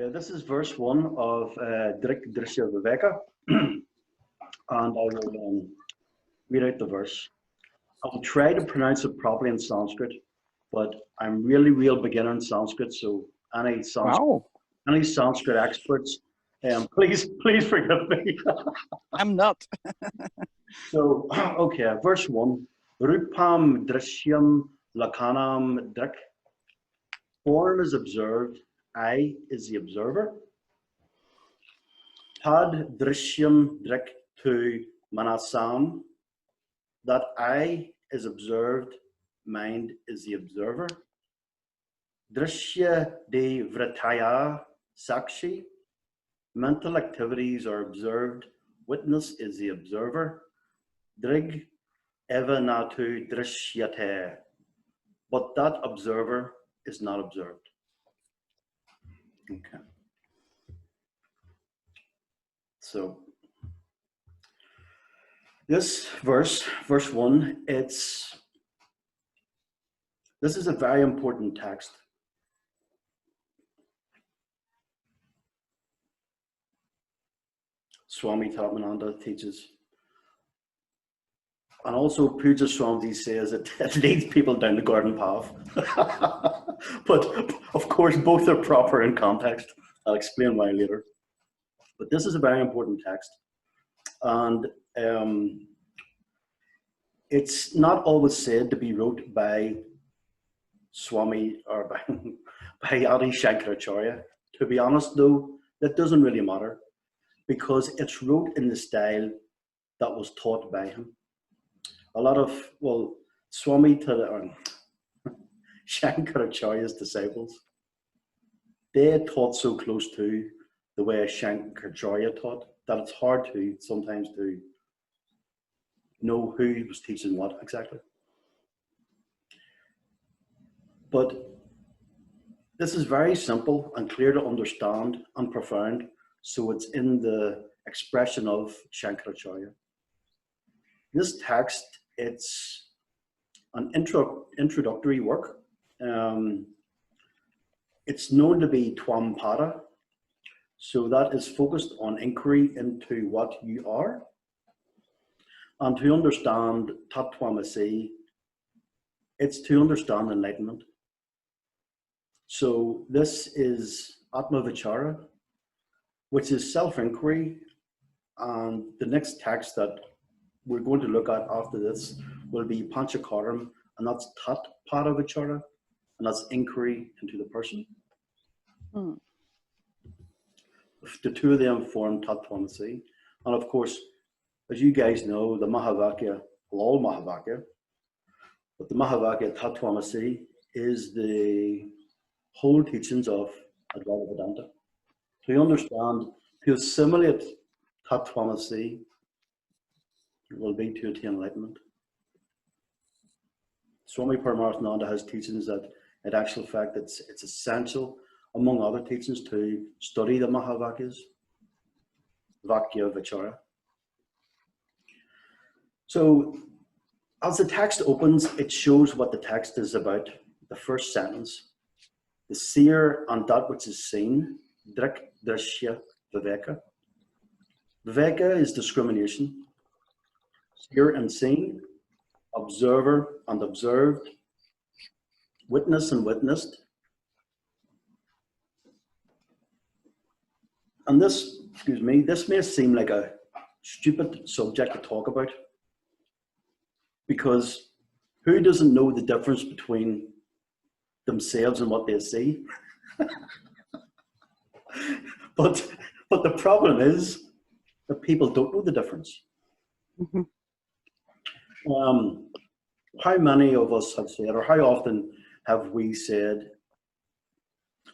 Yeah, this is verse 1 of Drig Drysha Viveka, and I will read out the verse. I will try to pronounce it properly in Sanskrit, but I'm really real beginner in Sanskrit, so any Sanskrit experts, please forgive me. I'm not. So, okay, verse 1. Rupam Drishyam Lakanam Drik. Form is observed, I is the observer. Tad Drishyam Drik to Manasam. That I is observed, mind is the observer. Drishya de Vritaya Sakshi. Mental activities are observed, witness is the observer. Drig eva natu drishyate. But that observer is not observed. Okay. So this verse 1, this is a very important text. Swami Tatmananda teaches. And also Puja Swamiji says it leads people down the garden path. But of course, both are proper in context. I'll explain why later. But this is a very important text. And it's not always said to be wrote by Swami or by Adi Shankaracharya. To be honest though, that doesn't really matter because it's wrote in the style that was taught by him. A lot of, well, Swami Shankaracharya's disciples, they taught so close to the way Shankaracharya taught that it's hard to sometimes to know who was teaching what exactly. But this is very simple and clear to understand and profound, so it's in the expression of Shankaracharya. This text, it's an introductory work. It's known to be Twampada, so that is focused on inquiry into what you are. And to understand Tatvamasi, it's to understand enlightenment. So this is Atma Vichara, which is self-inquiry. And the next text that we're going to look at after this will be Panchakaram, and that's Tat Pada Vichara, and that's inquiry into the person. The two of them form Tatvamasi. And of course, as you guys know, the Mahavakya, all Mahavakya, but the Mahavakya Tatvamasi is the whole teachings of Advaita Vedanta. To understand, to assimilate Tatvamasi will be to attain enlightenment. Swami Paramarthananda has teachings that, in actual fact, it's essential, among other teachings, to study the Mahavakyas, Vakya Vichara. So, as the text opens, it shows what the text is about. The first sentence, the seer and that which is seen, Drig Drysha Viveka. Viveka is discrimination. Seer and seen, observer and observed, witness and witnessed. And this, this may seem like a stupid subject to talk about, because who doesn't know the difference between themselves and what they see? But the problem is that people don't know the difference. Mm-hmm. How many of us have said, or how often have we said,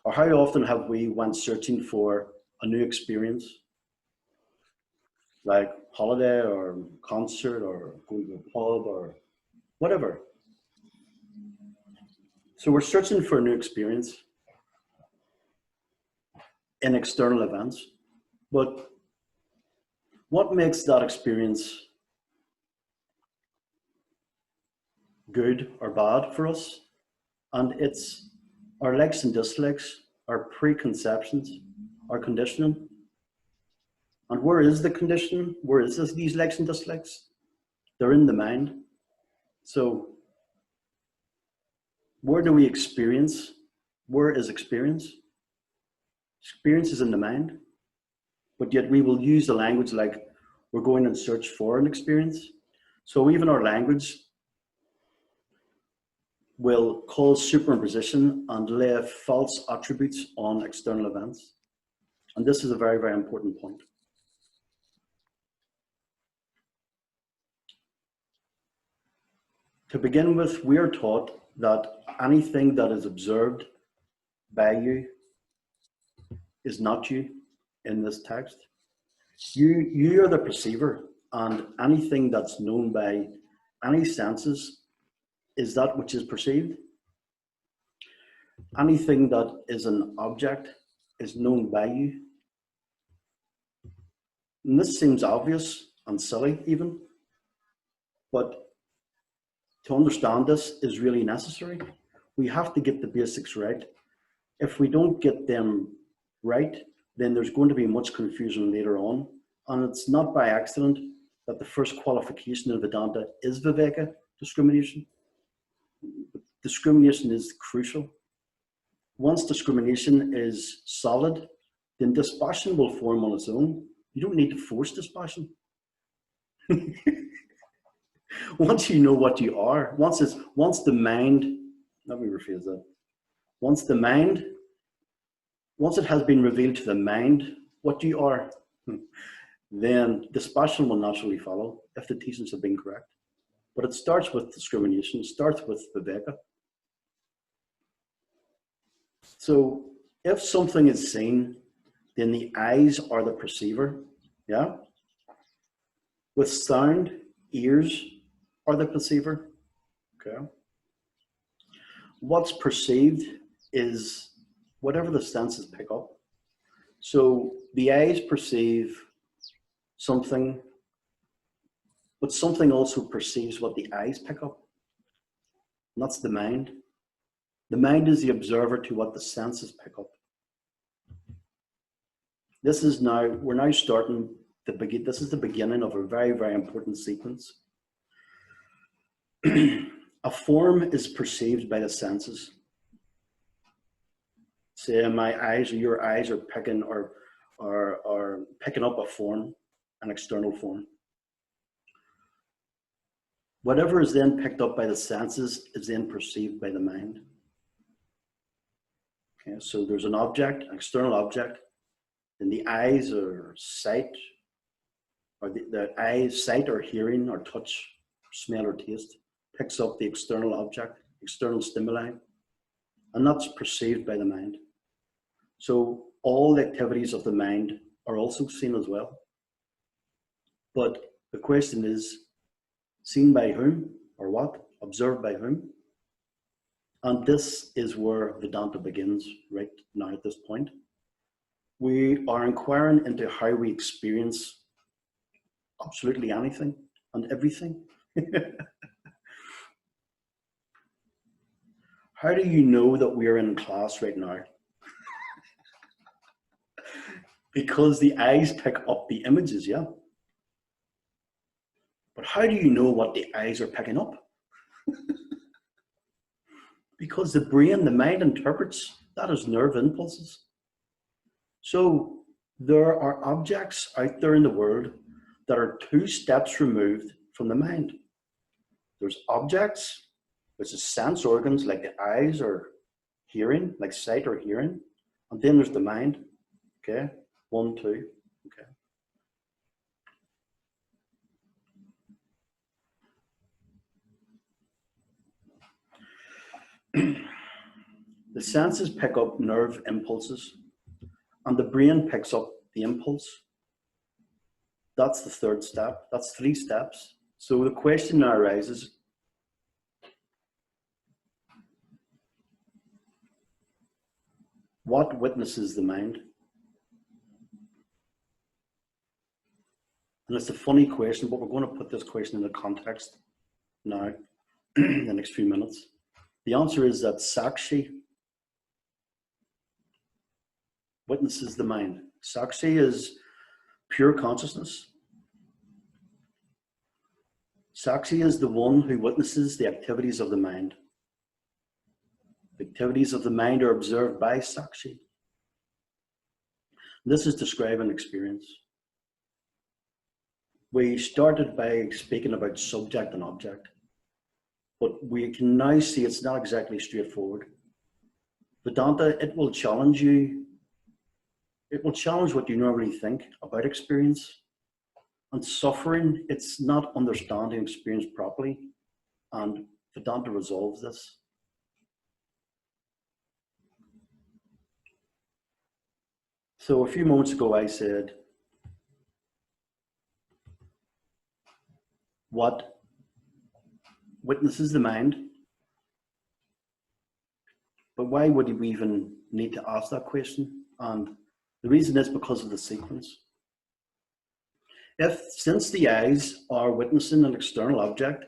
or how often have we went searching for a new experience, like holiday or concert or going to a pub or whatever? So we're searching for a new experience in external events, but what makes that experience good or bad for us? And it's our likes and dislikes, our preconceptions, our conditioning. And where is the conditioning? Where is these likes and dislikes? They're in the mind. So where do we experience? Where is experience? Experience is in the mind. But yet we will use the language like we're going in search for an experience. So even our language will cause superimposition and lay false attributes on external events. And this is a very, very important point. To begin with, we are taught that anything that is observed by you is not you in this text. You are the perceiver, and anything that's known by any senses is that which is perceived. Anything that is an object is known by you. And this seems obvious and silly even, but to understand this is really necessary. We have to get the basics right. If we don't get them right, then there's going to be much confusion later on. And it's not by accident that the first qualification in Vedanta is Viveka, discrimination. Discrimination is crucial. Once discrimination is solid, then dispassion will form on its own. You don't need to force dispassion. Once you know what you are, once the mind, let me rephrase that. Once it has been revealed to the mind what you are, then dispassion will naturally follow if the teachings have been correct. But it starts with discrimination, it starts with Viveka. So if something is seen, then the eyes are the perceiver, yeah? With sound, ears are the perceiver, okay? What's perceived is whatever the senses pick up. So the eyes perceive something, but something also perceives what the eyes pick up. And that's the mind. The mind is the observer to what the senses pick up. This is now, we're now starting to begin, this is the beginning of a very, very important sequence. A form is perceived by the senses. Say my eyes or your eyes are picking up a form, an external form. Whatever is then picked up by the senses is then perceived by the mind. Okay, so there's an object, an external object, and the eyes or sight, or the eyes, sight or hearing or touch, smell or taste, picks up the external object, external stimuli, and that's perceived by the mind. So all the activities of the mind are also seen as well. But the question is, seen by whom or what? Observed by whom? And this is where Vedanta begins right now at this point. We are inquiring into how we experience absolutely anything and everything. How do you know that we are in class right now? Because the eyes pick up the images, yeah. But how do you know what the eyes are picking up? Because the brain, the mind interprets that as nerve impulses. So there are objects out there in the world that are 2 steps removed from the mind. There's objects, which is sense organs like the eyes or hearing, like sight or hearing. And then there's the mind, okay? 1, 2, okay. The senses pick up nerve impulses, and the brain picks up the impulse. That's the 3rd step. That's 3 steps. So the question now arises, what witnesses the mind? And it's a funny question, but we're going to put this question into context now in the next few minutes. The answer is that Sakshi witnesses the mind. Sakshi is pure consciousness. Sakshi is the one who witnesses the activities of the mind. The activities of the mind are observed by Sakshi. This is describing experience. We started by speaking about subject and object, but we can now see it's not exactly straightforward. Vedanta, it will challenge you. It will challenge what you normally think about experience. And suffering, it's not understanding experience properly. And Vedanta resolves this. So a few moments ago I said, what witnesses the mind? But why would we even need to ask that question? And the reason is because of the sequence. Since the eyes are witnessing an external object,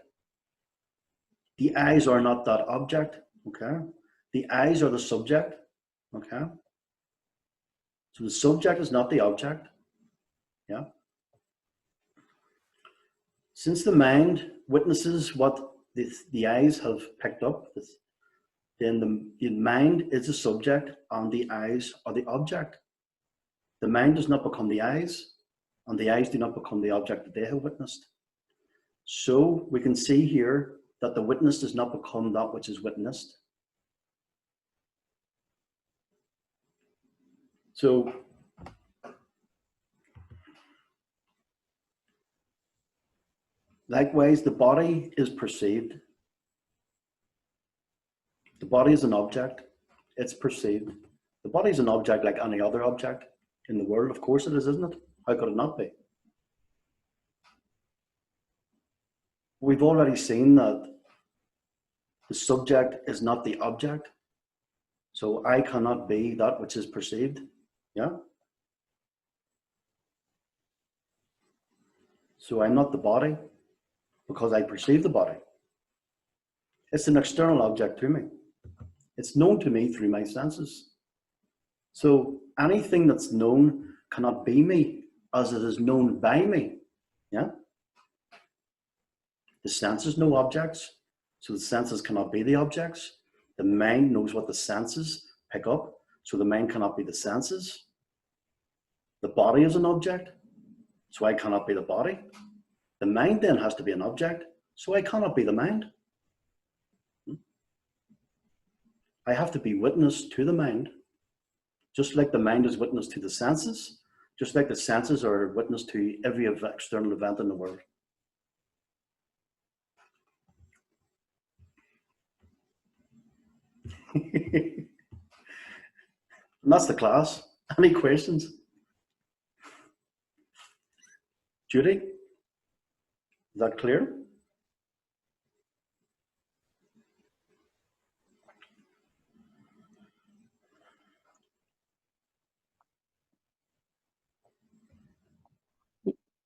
the eyes are not that object, okay? The eyes are the subject, okay? So the subject is not the object, yeah? Since the mind witnesses what the eyes have picked up, then the mind is the subject and the eyes are the object. The mind does not become the eyes, and the eyes do not become the object that they have witnessed. So we can see here that the witness does not become that which is witnessed. So likewise, the body is perceived. The body is an object. It's perceived. The body is an object like any other object in the world. Of course it is, isn't it? How could it not be? We've already seen that the subject is not the object. So I cannot be that which is perceived. Yeah? So I'm not the body because I perceive the body. It's an external object to me. It's known to me through my senses. So anything that's known cannot be me as it is known by me. Yeah? The senses know objects, so the senses cannot be the objects. The mind knows what the senses pick up, so the mind cannot be the senses. The body is an object, so I cannot be the body. The mind then has to be an object, so I cannot be the mind. I have to be witness to the mind, just like the mind is witness to the senses, just like the senses are witness to every external event in the world. And that's the class. Any questions? Judy? Is that clear?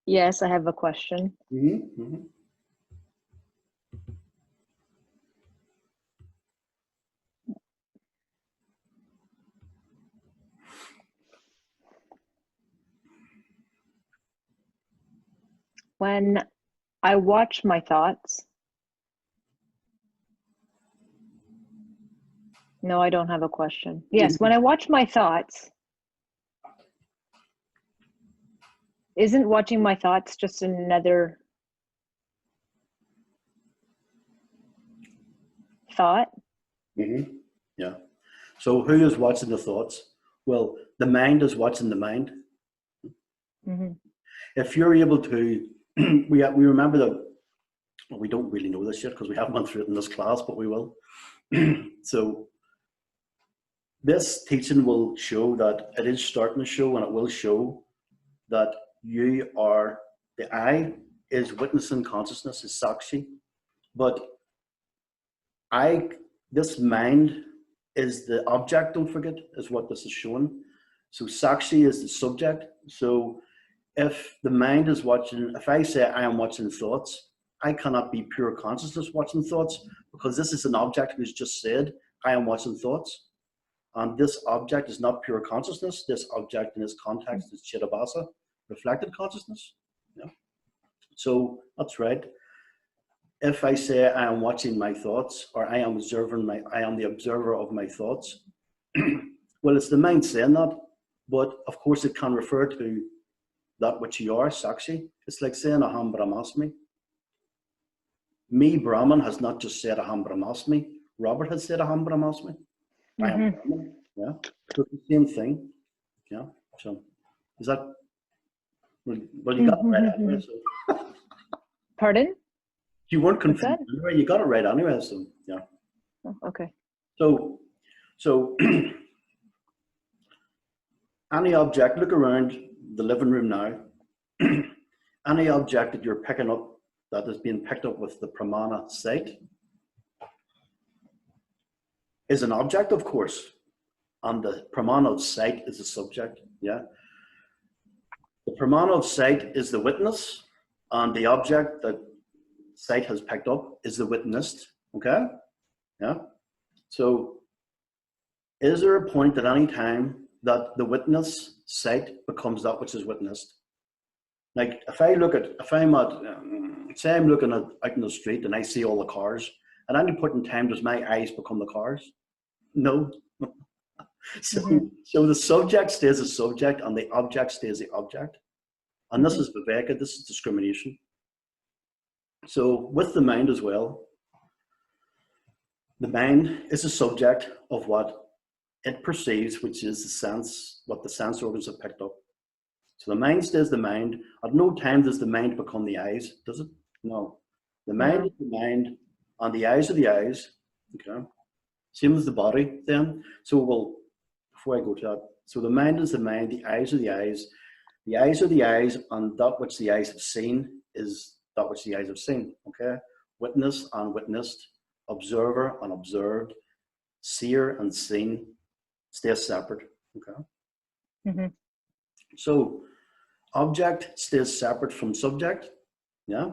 Yes, I have a question. Mm-hmm. Mm-hmm. When I watch my thoughts, no, I don't have a question. Yes, when I watch my thoughts, isn't watching my thoughts just another thought? Mm-hmm. Yeah. So who is watching the thoughts? Well, the mind is watching the mind. Mm-hmm. If you're able to, we remember that, well, we don't really know this yet because we haven't went through it in this class, but we will. So this teaching will show that it is starting to show, and it will show that you are, the I is witnessing consciousness, is Sakshi, but this mind is the object, don't forget, is what this is showing. So Sakshi is the subject. So if the mind is watching, if I say I am watching thoughts, I cannot be pure consciousness watching thoughts because this is an object who's just said, I am watching thoughts. And this object is not pure consciousness. This object in its context is Chittabhasa, reflected consciousness. Yeah. So that's right. If I say I am watching my thoughts, or I am the observer of my thoughts, well, it's the mind saying that, but of course it can refer to that which you are, Sakshi. It's like saying Aham Brahmasmi. Me, Brahman, has not just said Aham Brahmasmi. Robert has said Aham Brahmasmi. I am Brahman. Yeah. So it's the same thing. Yeah. So is that, well, you got it right anyway. So. Pardon? You weren't confused that? anyway. You got it right anyway. So yeah. Oh, okay. So any object, look around the living room now. Any object that you're picking up that is being picked up with the pramana sight is an object, of course, and the pramana of sight is the subject. Yeah. The pramana of sight is the witness, and the object that sight has picked up is the witnessed. Okay. Yeah. So is there a point at any time that the witness sight becomes that which is witnessed? Like if I'm say I'm looking out in the street and I see all the cars, at any point in time does my eyes become the cars? No. So the subject stays a subject and the object stays the object. And this is Viveka, this is discrimination. So with the mind as well, the mind is a subject of what it perceives, which is the sense, what the sense organs have picked up. So the mind stays the mind. At no time does the mind become the eyes, does it? No. The mind is the mind, and the eyes are the eyes. Okay. Same as the body then. So before I go to that, so the mind is the mind, the eyes are the eyes. The eyes are the eyes, and that which the eyes have seen is that which the eyes have seen. Okay. Witness and witnessed, observer and observed, seer and seen stay separate. Okay. So object stays separate from subject. Yeah.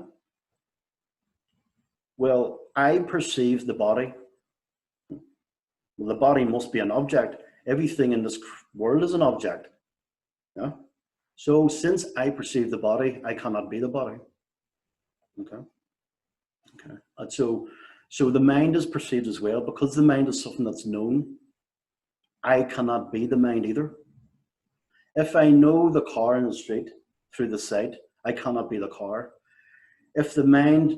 Well, I perceive the body. Well, the body must be an object. Everything in this world is an object. Yeah. So since I perceive the body, I cannot be the body. Okay. Okay. And so the mind is perceived as well, because the mind is something that's known. I cannot be the mind either. If I know the car in the street through the sight, I cannot be the car. If the mind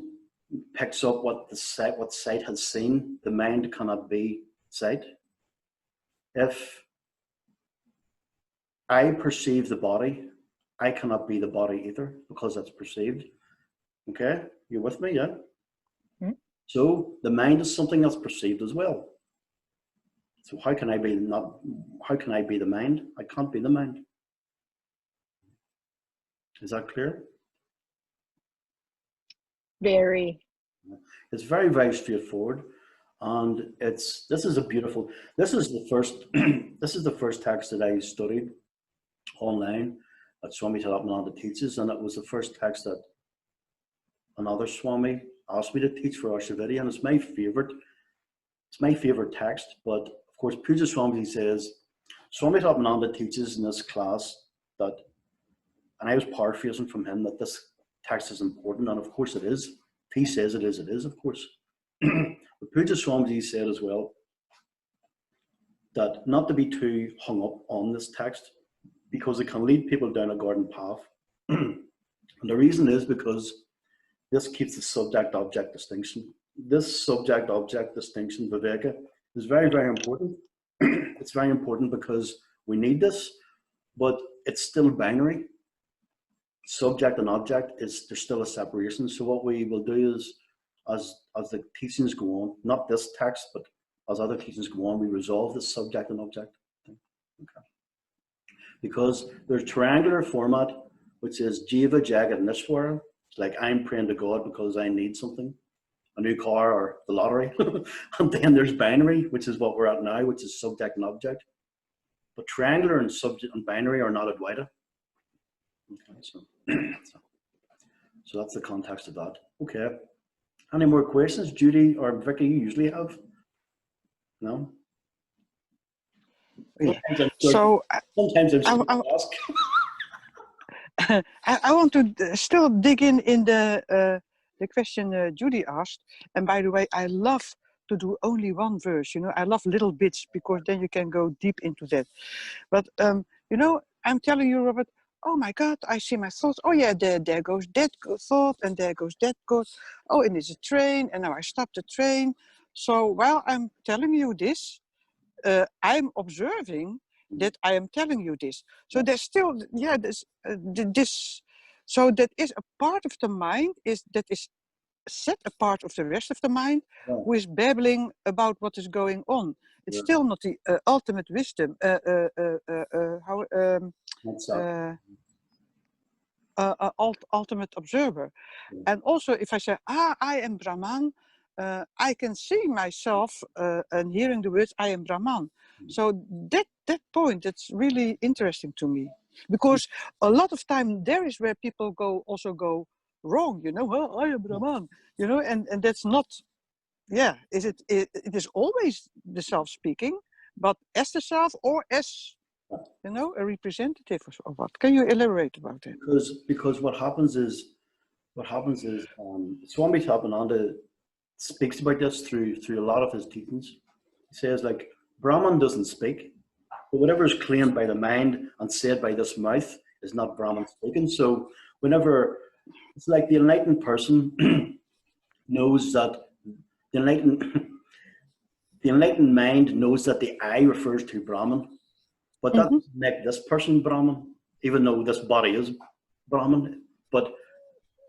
picks up what sight has seen, the mind cannot be sight. If I perceive the body, I cannot be the body either, because that's perceived. Okay, you with me? Yeah. So the mind is something that's perceived as well. So how can I be the mind? I can't be the mind. Is that clear? Very. It's very, very straightforward. And this is the first text that I studied online that Swami Tadapmananda teaches, and it was the first text that another Swami asked me to teach for Ashaviti, and it's my favorite text. But of course, Puja Swami says, Swami Tadapmananda teaches in this class that, and I was paraphrasing from him, that this text is important, and of course it is. If he says it is, of course. But Puja Swamiji said as well that not to be too hung up on this text, because it can lead people down a garden path. And the reason is because this keeps the subject-object distinction. This subject-object distinction, Viveka, is very, very important. It's very important because we need this, but it's still binary. Subject and object, there's still a separation. So what we will do is, as the teachings go on, not this text, but as other teachings go on, we resolve the subject and object. Okay. Because there's triangular format, which is Jiva, Jagat, and Nishwara. It's like I'm praying to God because I need something, a new car or the lottery. And then there's binary, which is what we're at now, which is subject and object. But triangular and subject and binary are not Advaita. Okay, so that's the context of that. Okay. Any more questions, Judy or Vicky? You usually have? No? Yeah. Sometimes I'm I, scared I, to ask. I want to still dig in the question Judy asked. And by the way, I love to do only one verse. You know, I love little bits because then you can go deep into that. But you know, I'm telling you, Robert. Oh my God, I see my thoughts. Oh yeah, there goes that thought, and there goes that thought. Oh, and it's a train, and now I stop the train. So while I'm telling you this, I'm observing that I am telling you this. So there's still, yeah, this. So that is a part of the mind that is set apart of the rest of the mind, Yeah. who is babbling about what is going on. It's Yeah. still not the ultimate wisdom. Ultimate observer. Yeah. And also, if I say, I am Brahman, I can see myself and hearing the words, I am Brahman. So that point, that's really interesting to me, because a lot of time there is where people also go wrong. You know, well, I am Brahman. You know, and that's not. Yeah, it is always the self speaking, but as the self or as, you know, a representative of what? Can you elaborate about it? Because what happens is Swami Tapananda speaks about this through a lot of his teachings. He says, like, Brahman doesn't speak, but whatever is claimed by the mind and said by this mouth is not Brahman speaking. So whenever it's like the enlightened person knows that the enlightened mind knows that the I refers to Brahman, but that doesn't make this person Brahman, even though this body is Brahman. But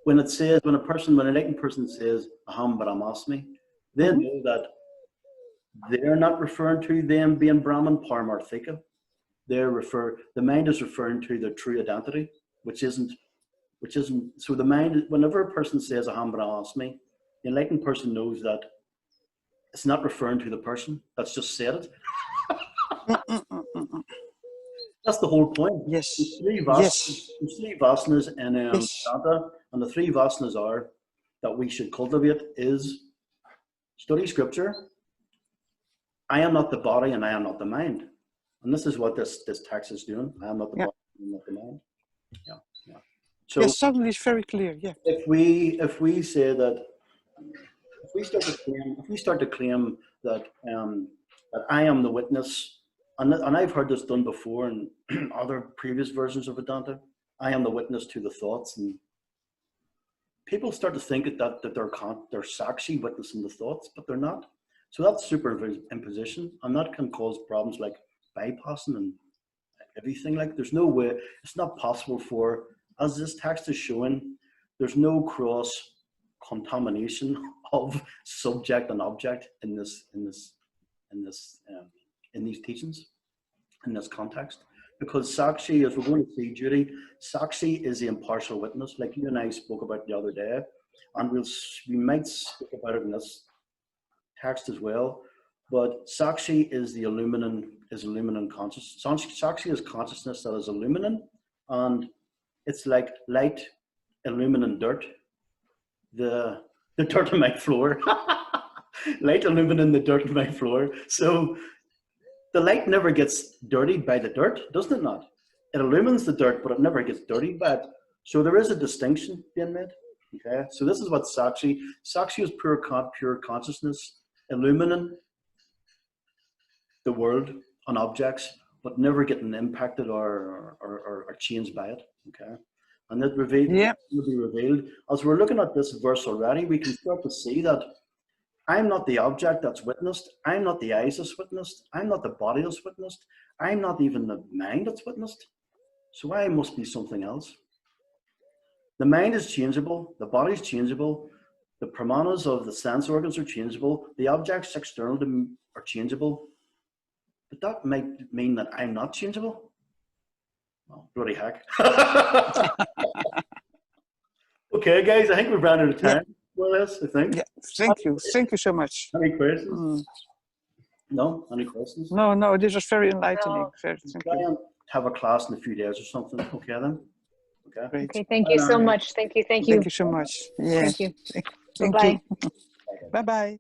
when an enlightened person says Aham Brahmasmi, they know that they're not referring to them being Brahman Paramarthika. The mind is referring to their true identity, which isn't. So the mind, whenever a person says Aham Brahmasmi, the enlightened person knows that it's not referring to the person that's just said it. That's the whole point. Yes. There's three vasanas in Vedanta, and the three vasanas are that we should cultivate is study scripture. I am not the body and I am not the mind. And this is what this text is doing. I am not the body, I am not the mind. Yeah, yeah. So yes, suddenly it's very clear. Yeah. If we say that, if we start to claim that that I am the witness, and I've heard this done before in other previous versions of Vedanta, I am the witness to the thoughts, and people start to think that they're sakshi witnessing the thoughts, but they're not. So that's superimposition, and that can cause problems like bypassing and everything. Like, there's no way, it's not possible for, as this text is showing, there's no cross contamination of subject and object in these teachings, in this context. Because Sakshi, as we're going to see, Judy, Sakshi is the impartial witness, like you and I spoke about the other day, and we might speak about it in this text as well. But Sakshi is the illuminant consciousness. Sakshi is consciousness that is illuminant, and it's like light illuminant dirt. The dirt on my floor. Light illuminant the dirt on my floor. So the light never gets dirtied by the dirt, doesn't it not? It illumines the dirt, but it never gets dirtied by it. So there is a distinction being made. Okay, so this is what Sakshi is pure consciousness, illumining the world on objects, but never getting impacted or changed by it. Okay, and that will be revealed as we're looking at this verse already. We can start to see that I'm not the object that's witnessed. I'm not the eyes that's witnessed. I'm not the body that's witnessed. I'm not even the mind that's witnessed. So I must be something else. The mind is changeable. The body is changeable. The pramanas of the sense organs are changeable. The objects external to me are changeable. But that might mean that I'm not changeable. Well, bloody heck. Okay, guys, I think we've run out of time. More or less, I think. Yeah, thank you. Thank you so much. Any questions? No? Any questions? No, this was very enlightening. Thank you. And have a class in a few days or something. Okay, then. Okay. Great. Okay, thank you so much. Thank you. Thank you so much. Yeah. Thank you. Thank Bye-bye. you. Bye-bye.